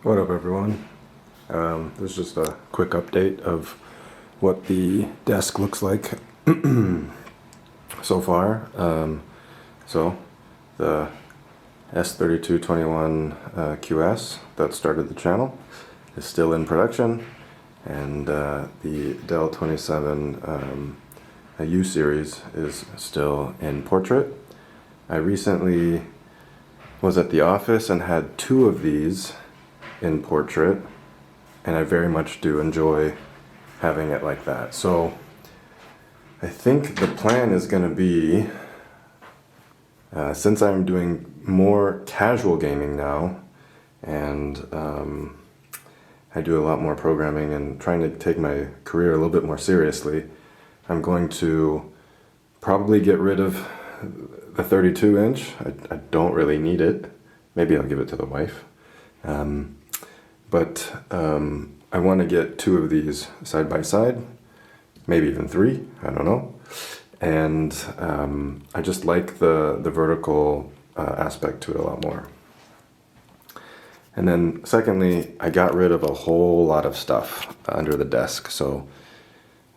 What up, everyone? This is just a quick update of what the desk looks like so far. So the S3221QS that started the channel is still in production, and the Dell 27 U series is still in portrait. I recently was at the office and had two of these in portrait, and I very much do enjoy having it like that. So I think the plan is going to be, since I'm doing more casual gaming now, and I do a lot more programming and trying to take my career a little bit more seriously, I'm going to probably get rid of the 32-inch. I don't really need it. Maybe I'll give it to the wife. But I want to get two of these side by side, maybe even three, I don't know. And I just like the vertical aspect to it a lot more. And then secondly, I got rid of a whole lot of stuff under the desk. So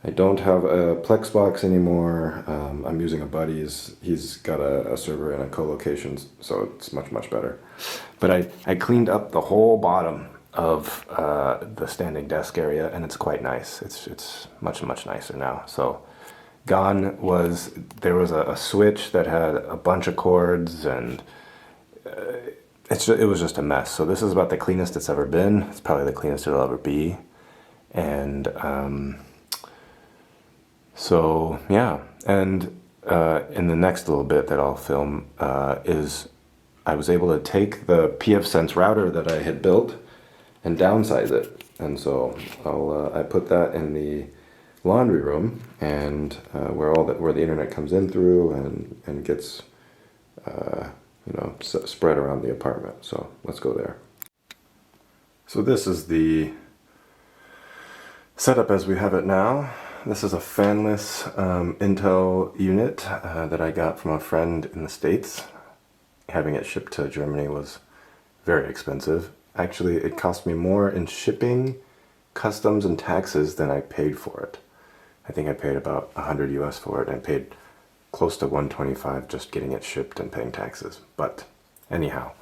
I don't have a Plex box anymore. I'm using a buddy's. He's got a server and a co-location, so it's much better. But I cleaned up the whole bottom of the standing desk area, and it's quite nice. It's much nicer now. So gone was, there was a switch that had a bunch of cords, and it was just a mess. So this is about the cleanest it's ever been. It's probably the cleanest it'll ever be. And so yeah, and in the next little bit that I'll film is I was able to take the Pfsense router that I had built and downsize it. And so I put that in the laundry room, and where the internet comes in through and gets spread around the apartment. So let's go there. So this is the setup as we have it now. This is a fanless Intel unit that I got from a friend in the States. Having it shipped to Germany was very expensive. Actually, it cost me more in shipping, customs, and taxes than I paid for it. I think I paid about 100 US for it, and paid close to 125 just getting it shipped and paying taxes. But anyhow,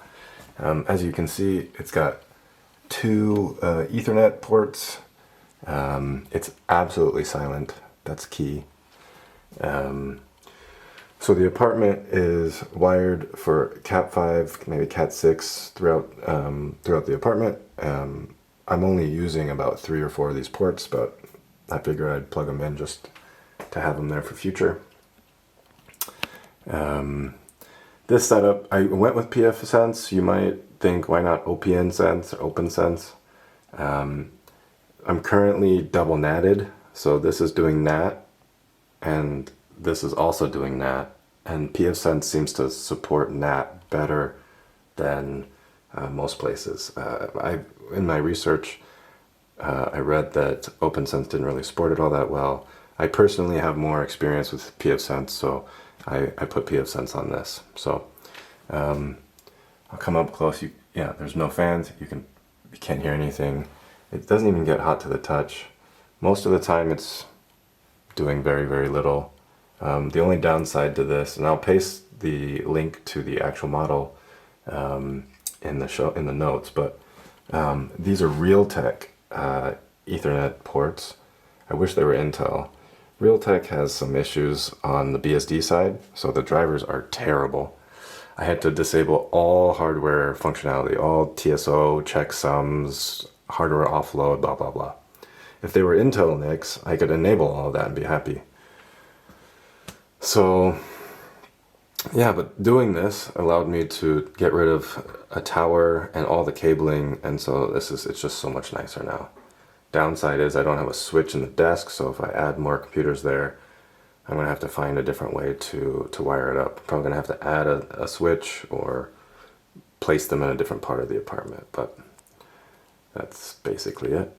as you can see, it's got two Ethernet ports. It's absolutely silent. That's key. So the apartment is wired for Cat 5, maybe Cat 6 throughout the apartment. I'm only using about 3 or 4 of these ports, but I figured I'd plug them in just to have them there for future. This setup, I went with Pfsense. You might think, why not OPNsense or OpenSense? I'm currently double natted, so this is doing NAT, and this is also doing NAT, and Pfsense seems to support NAT better than most places. In my research, I read that OpenSense didn't really support it all that well. I personally have more experience with Pfsense, so I put Pfsense on this. So I'll come up close. Yeah, there's no fans. You can't hear anything. It doesn't even get hot to the touch. Most of the time it's doing very little. The only downside to this, and I'll paste the link to the actual model in the notes, but these are Realtek Ethernet ports. I wish they were Intel. Realtek has some issues on the BSD side, so the drivers are terrible. I had to disable all hardware functionality, all TSO, checksums, hardware offload, blah blah blah. If they were Intel NICs, I could enable all of that and be happy. So yeah, but doing this allowed me to get rid of a tower and all the cabling, and so it's just so much nicer now. Downside is I don't have a switch in the desk, so if I add more computers there, I'm gonna have to find a different way to wire it up. I'm probably gonna have to add a switch or place them in a different part of the apartment, but that's basically it.